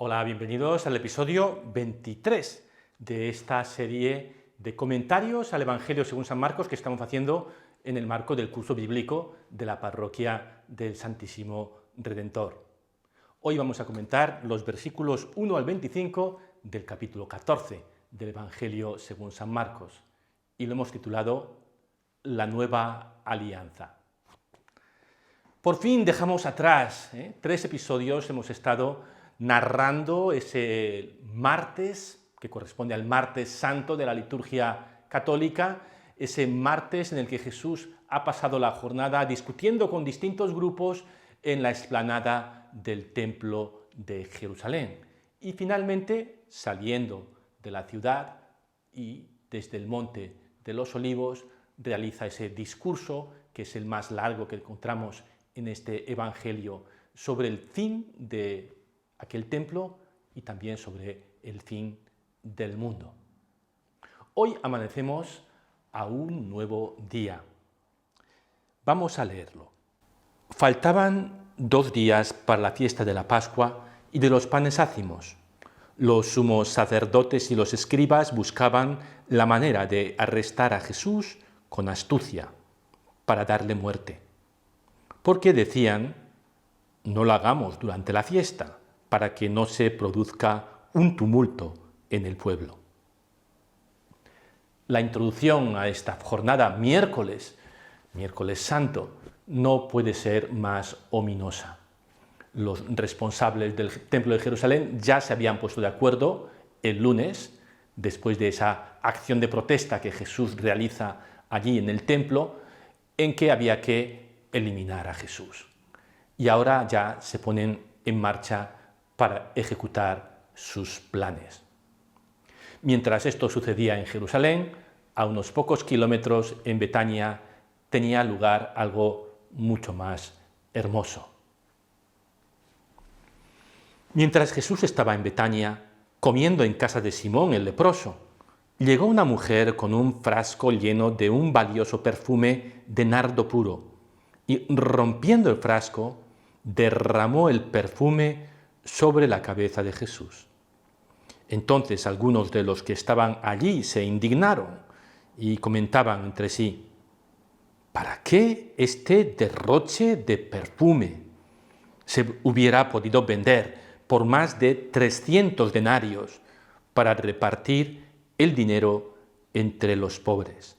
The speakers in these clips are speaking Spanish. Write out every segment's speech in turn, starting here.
Hola, bienvenidos al episodio 23 de esta serie de comentarios al Evangelio según San Marcos que estamos haciendo en el marco del curso bíblico de la Parroquia del Santísimo Redentor. Hoy vamos a comentar los versículos 1 al 25 del capítulo 14 del Evangelio según San Marcos y lo hemos titulado La Nueva Alianza. Por fin dejamos atrás 3 episodios, hemos estado narrando ese martes, que corresponde al martes santo de la liturgia católica, ese martes en el que Jesús ha pasado la jornada discutiendo con distintos grupos en la explanada del Templo de Jerusalén. Y finalmente, saliendo de la ciudad y desde el Monte de los Olivos, realiza ese discurso, que es el más largo que encontramos en este Evangelio, sobre el fin de aquel templo y también sobre el fin del mundo. Hoy amanecemos a un nuevo día. Vamos a leerlo. Faltaban 2 días para la fiesta de la Pascua y de los panes ácimos. Los sumos sacerdotes y los escribas buscaban la manera de arrestar a Jesús con astucia para darle muerte. Porque decían, no lo hagamos durante la fiesta, para que no se produzca un tumulto en el pueblo. La introducción a esta jornada miércoles santo, no puede ser más ominosa. Los responsables del Templo de Jerusalén ya se habían puesto de acuerdo el lunes, después de esa acción de protesta que Jesús realiza allí en el templo, en que había que eliminar a Jesús. Y ahora ya se ponen en marcha para ejecutar sus planes. Mientras esto sucedía en Jerusalén, a unos pocos kilómetros en Betania tenía lugar algo mucho más hermoso. Mientras Jesús estaba en Betania, comiendo en casa de Simón el leproso, llegó una mujer con un frasco lleno de un valioso perfume de nardo puro, y rompiendo el frasco, derramó el perfume sobre la cabeza de Jesús. Entonces algunos de los que estaban allí se indignaron y comentaban entre sí, ¿para qué este derroche de perfume? Se hubiera podido vender por más de 300 denarios para repartir el dinero entre los pobres.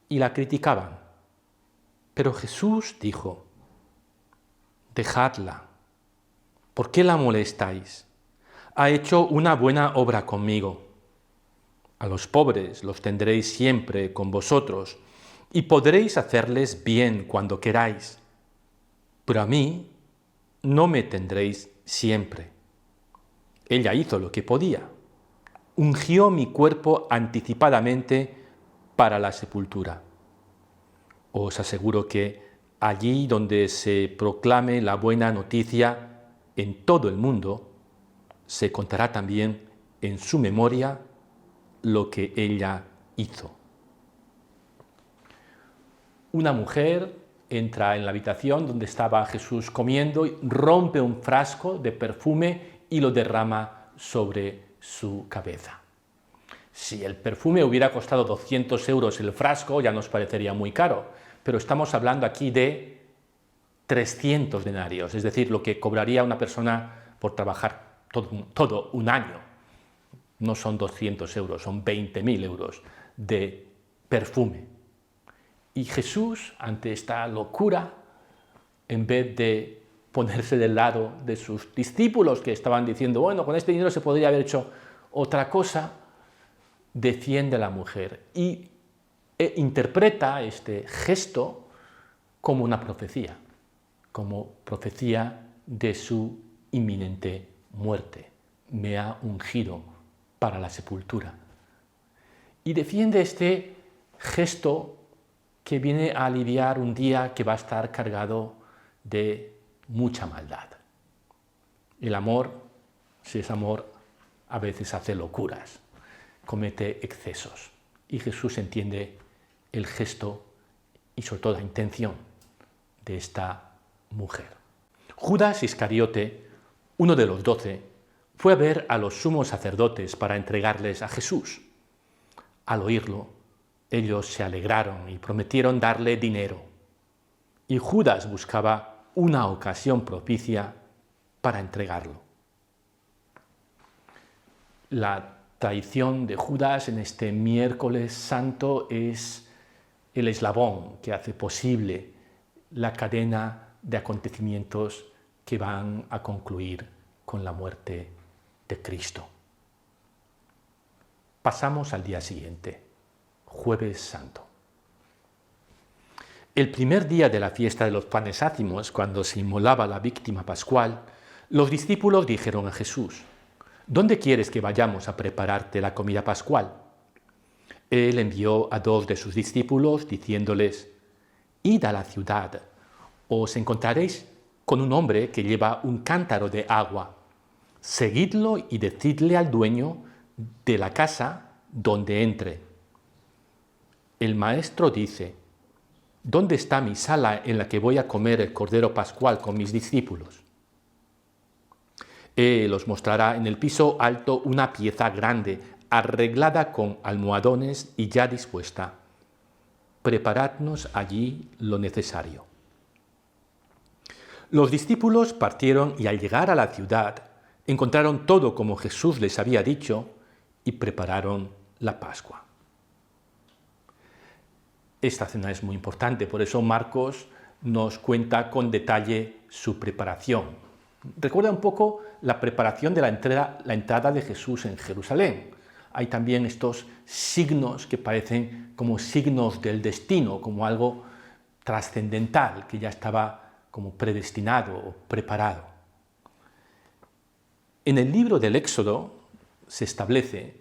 Y la criticaban. Pero Jesús dijo, dejadla. ¿Por qué la molestáis? Ha hecho una buena obra conmigo. A los pobres los tendréis siempre con vosotros y podréis hacerles bien cuando queráis, pero a mí no me tendréis siempre. Ella hizo lo que podía. Ungió mi cuerpo anticipadamente para la sepultura. Os aseguro que allí donde se proclame la buena noticia en todo el mundo, se contará también en su memoria lo que ella hizo. Una mujer entra en la habitación donde estaba Jesús comiendo y rompe un frasco de perfume y lo derrama sobre su cabeza. Si el perfume hubiera costado 200 euros el frasco, ya nos parecería muy caro, pero estamos hablando aquí de 300 denarios, es decir, lo que cobraría una persona por trabajar todo un año. No son 200 euros, son 20.000 euros de perfume. Y Jesús, ante esta locura, en vez de ponerse del lado de sus discípulos que estaban diciendo, bueno, con este dinero se podría haber hecho otra cosa, defiende a la mujer e interpreta este gesto como una profecía, como profecía de su inminente muerte. Me ha ungido para la sepultura. Y defiende este gesto que viene a aliviar un día que va a estar cargado de mucha maldad. El amor, si es amor, a veces hace locuras, comete excesos. Y Jesús entiende el gesto y sobre todo la intención de esta mujer. Judas Iscariote, uno de los 12, fue a ver a los sumos sacerdotes para entregarles a Jesús. Al oírlo, ellos se alegraron y prometieron darle dinero. Y Judas buscaba una ocasión propicia para entregarlo. La traición de Judas en este miércoles santo es el eslabón que hace posible la cadena de acontecimientos que van a concluir con la muerte de Cristo. Pasamos al día siguiente, Jueves Santo. El primer día de la fiesta de los panes ácimos, cuando se inmolaba la víctima pascual, los discípulos dijeron a Jesús: ¿Dónde quieres que vayamos a prepararte la comida pascual? Él envió a 2 de sus discípulos diciéndoles: Id a la ciudad, os encontraréis con un hombre que lleva un cántaro de agua. Seguidlo y decidle al dueño de la casa donde entre: El maestro dice: ¿Dónde está mi sala en la que voy a comer el cordero pascual con mis discípulos? Él os mostrará en el piso alto una pieza grande, arreglada con almohadones y ya dispuesta. Preparadnos allí lo necesario. Los discípulos partieron y al llegar a la ciudad encontraron todo como Jesús les había dicho y prepararon la Pascua. Esta cena es muy importante, por eso Marcos nos cuenta con detalle su preparación. Recuerda un poco la preparación de la entrada de Jesús en Jerusalén. Hay también estos signos que parecen como signos del destino, como algo trascendental que ya estaba como predestinado o preparado. En el libro del Éxodo se establece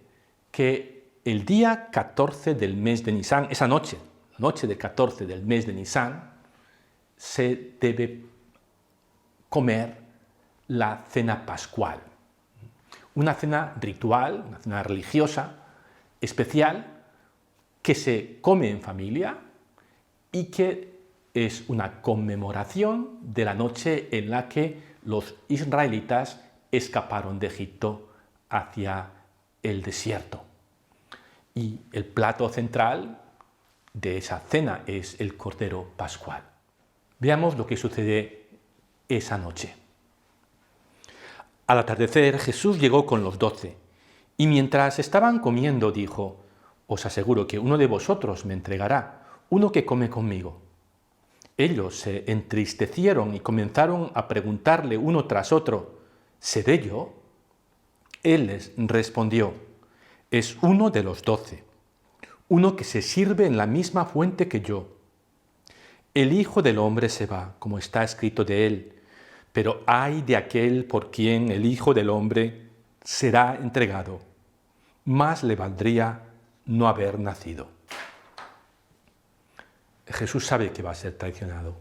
que el día 14 del mes de Nisán, esa noche, la noche del 14 del mes de Nisán, se debe comer la cena pascual. Una cena ritual, una cena religiosa, especial, que se come en familia y que es una conmemoración de la noche en la que los israelitas escaparon de Egipto hacia el desierto. Y el plato central de esa cena es el cordero pascual. Veamos lo que sucede esa noche. Al atardecer, Jesús llegó con los 12, y mientras estaban comiendo dijo: Os aseguro que uno de vosotros me entregará, uno que come conmigo. Ellos se entristecieron y comenzaron a preguntarle uno tras otro: ¿Seré yo? Él les respondió: Es uno de los 12, uno que se sirve en la misma fuente que yo. El Hijo del Hombre se va, como está escrito de él, pero ay de aquel por quien el Hijo del Hombre será entregado. Más le valdría no haber nacido. Jesús sabe que va a ser traicionado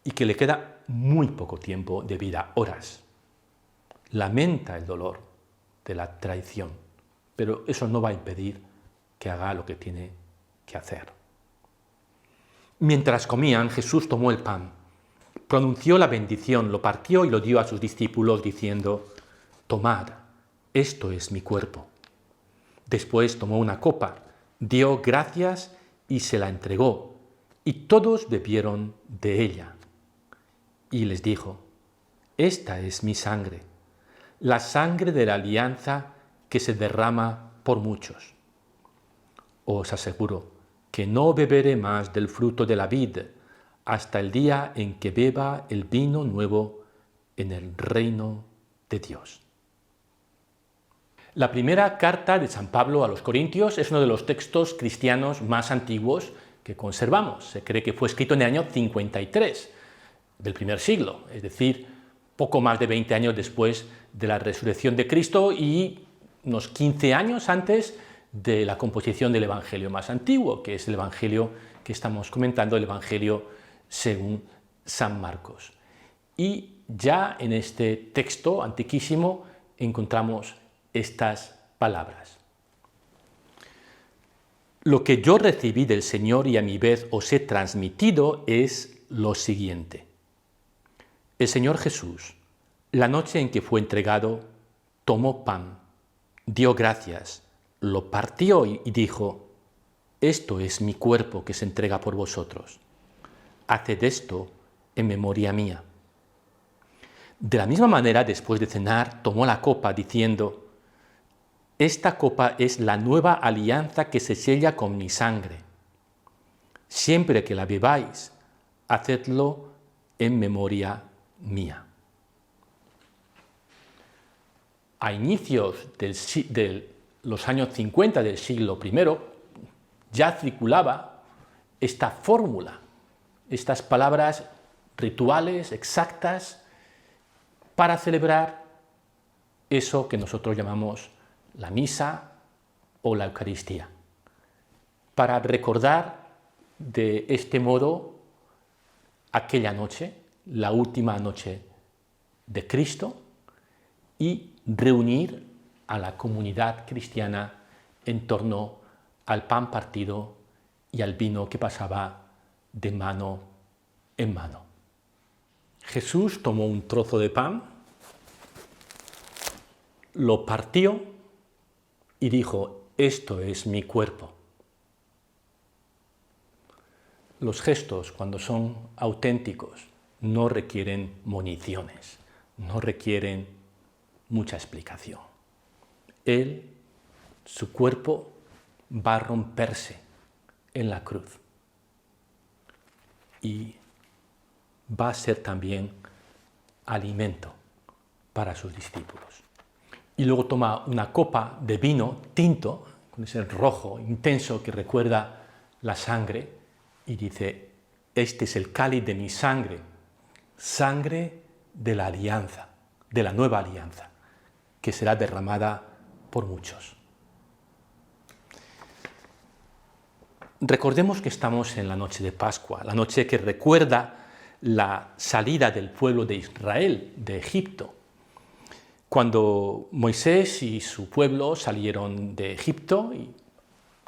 y que le queda muy poco tiempo de vida, horas. Lamenta el dolor de la traición, pero eso no va a impedir que haga lo que tiene que hacer. Mientras comían, Jesús tomó el pan, pronunció la bendición, lo partió y lo dio a sus discípulos diciendo: Tomad, esto es mi cuerpo. Después tomó una copa, dio gracias y se la entregó, y todos bebieron de ella. Y les dijo: Esta es mi sangre, la sangre de la alianza que se derrama por muchos. Os aseguro que no beberé más del fruto de la vid hasta el día en que beba el vino nuevo en el reino de Dios. La primera carta de San Pablo a los Corintios es uno de los textos cristianos más antiguos que conservamos. Se cree que fue escrito en el año 53 del primer siglo, es decir, poco más de 20 años después de la resurrección de Cristo y unos 15 años antes de la composición del Evangelio más antiguo, que es el Evangelio que estamos comentando, el Evangelio según San Marcos. Y ya en este texto antiquísimo encontramos estas palabras: Lo que yo recibí del Señor y a mi vez os he transmitido es lo siguiente. El Señor Jesús, la noche en que fue entregado, tomó pan, dio gracias, lo partió y dijo: esto es mi cuerpo que se entrega por vosotros. Haced esto en memoria mía. De la misma manera, después de cenar, tomó la copa diciendo: esta copa es la nueva alianza que se sella con mi sangre. Siempre que la bebáis, hacedlo en memoria mía. A inicios de los años 50 del siglo I, ya circulaba esta fórmula, estas palabras rituales exactas para celebrar eso que nosotros llamamos la misa o la Eucaristía, para recordar de este modo aquella noche, la última noche de Cristo, y reunir a la comunidad cristiana en torno al pan partido y al vino que pasaba de mano en mano. Jesús tomó un trozo de pan, lo partió y dijo: esto es mi cuerpo. Los gestos, cuando son auténticos, no requieren municiones, no requieren mucha explicación. Él, su cuerpo, va a romperse en la cruz y va a ser también alimento para sus discípulos. Y luego toma una copa de vino tinto, con ese rojo intenso que recuerda la sangre, y dice: este es el cáliz de mi sangre, sangre de la alianza, de la nueva alianza, que será derramada por muchos. Recordemos que estamos en la noche de Pascua, la noche que recuerda la salida del pueblo de Israel de Egipto. Cuando Moisés y su pueblo salieron de Egipto y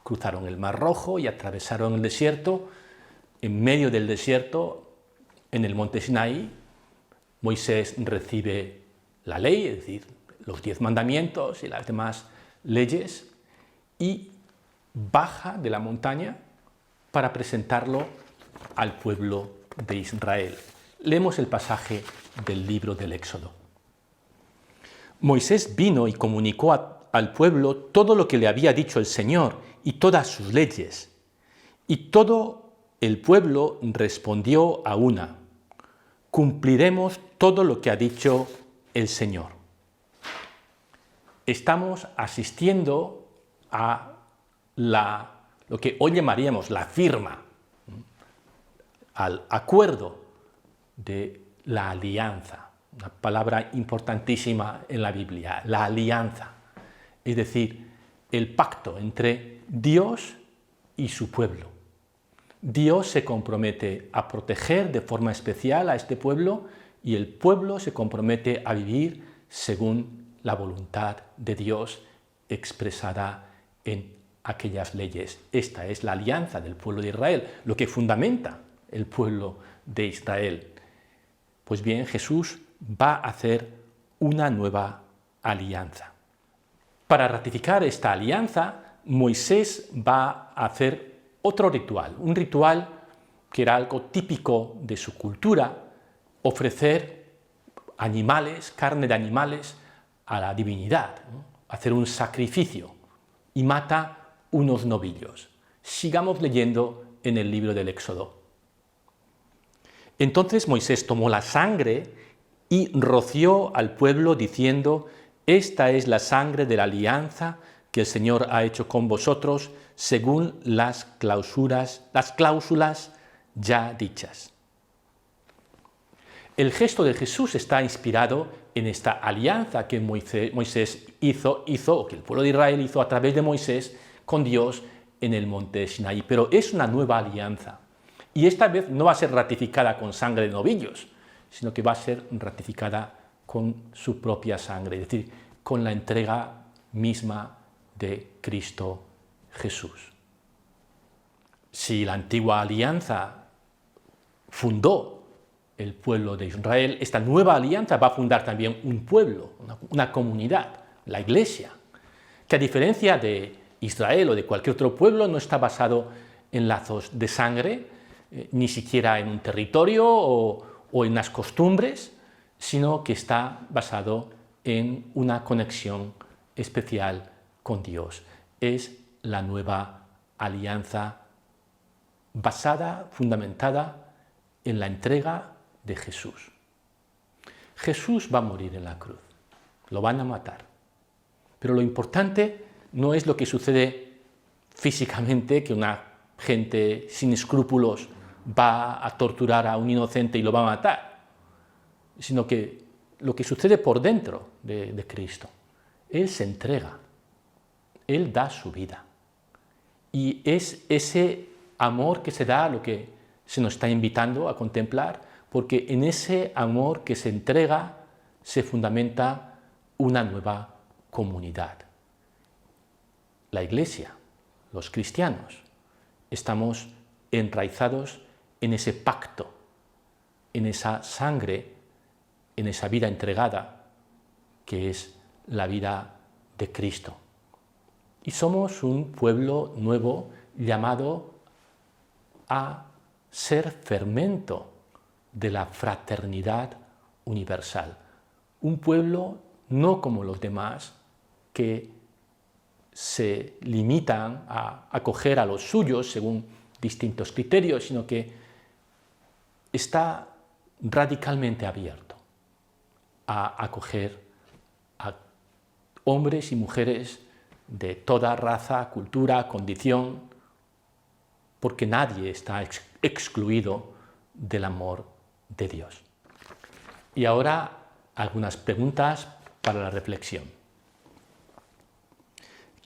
cruzaron el Mar Rojo y atravesaron el desierto, en medio del desierto, en el monte Sinaí, Moisés recibe la ley, es decir, los 10 mandamientos y las demás leyes, y baja de la montaña para presentarlo al pueblo de Israel. Leemos el pasaje del libro del Éxodo. Moisés vino y comunicó al pueblo todo lo que le había dicho el Señor y todas sus leyes. Y todo el pueblo respondió a una: cumpliremos todo lo que ha dicho el Señor. Estamos asistiendo a lo que hoy llamaríamos la firma, al acuerdo de la alianza, una palabra importantísima en la Biblia, la alianza, es decir, el pacto entre Dios y su pueblo. Dios se compromete a proteger de forma especial a este pueblo y el pueblo se compromete a vivir según la voluntad de Dios expresada en aquellas leyes. Esta es la alianza del pueblo de Israel, lo que fundamenta el pueblo de Israel. Pues bien, Jesús va a hacer una nueva alianza. Para ratificar esta alianza, Moisés va a hacer otro ritual, un ritual que era algo típico de su cultura: ofrecer animales, carne de animales, a la divinidad, ¿no? Hacer un sacrificio, y mata unos novillos. Sigamos leyendo en el libro del Éxodo. Entonces Moisés tomó la sangre y roció al pueblo diciendo: esta es la sangre de la alianza que el Señor ha hecho con vosotros según las cláusulas ya dichas. El gesto de Jesús está inspirado en esta alianza que Moisés hizo, o que el pueblo de Israel hizo a través de Moisés con Dios en el monte Sinaí, pero es una nueva alianza. Y esta vez no va a ser ratificada con sangre de novillos, sino que va a ser ratificada con su propia sangre, es decir, con la entrega misma de Cristo Jesús. Si la antigua alianza fundó el pueblo de Israel, esta nueva alianza va a fundar también un pueblo, una comunidad, la Iglesia, que a diferencia de Israel o de cualquier otro pueblo no está basado en lazos de sangre, ni siquiera en un territorio o en las costumbres, sino que está basado en una conexión especial con Dios. Es la nueva alianza basada, fundamentada en la entrega de Jesús. Jesús va a morir en la cruz, lo van a matar, pero lo importante no es lo que sucede físicamente, que una gente sin escrúpulos va a torturar a un inocente y lo va a matar, sino que lo que sucede por dentro de Cristo. Él se entrega, Él da su vida. Y es ese amor que se da lo que se nos está invitando a contemplar, porque en ese amor que se entrega se fundamenta una nueva comunidad. La Iglesia, los cristianos, estamos enraizados en ese pacto, en esa sangre, en esa vida entregada, que es la vida de Cristo. Y somos un pueblo nuevo llamado a ser fermento de la fraternidad universal. Un pueblo no como los demás, que se limitan a acoger a los suyos según distintos criterios, sino que está radicalmente abierto a acoger a hombres y mujeres de toda raza, cultura, condición, porque nadie está excluido del amor de Dios. Y ahora algunas preguntas para la reflexión.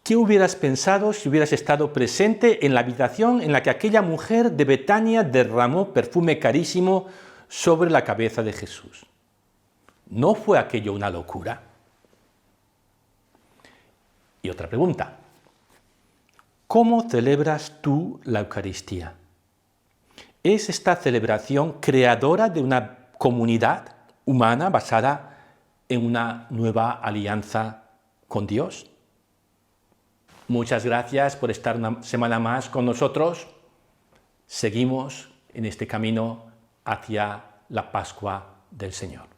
¿Qué hubieras pensado si hubieras estado presente en la habitación en la que aquella mujer de Betania derramó perfume carísimo sobre la cabeza de Jesús? ¿No fue aquello una locura? Y otra pregunta. ¿Cómo celebras tú la Eucaristía? ¿Es esta celebración creadora de una comunidad humana basada en una nueva alianza con Dios? Muchas gracias por estar una semana más con nosotros. Seguimos en este camino hacia la Pascua del Señor.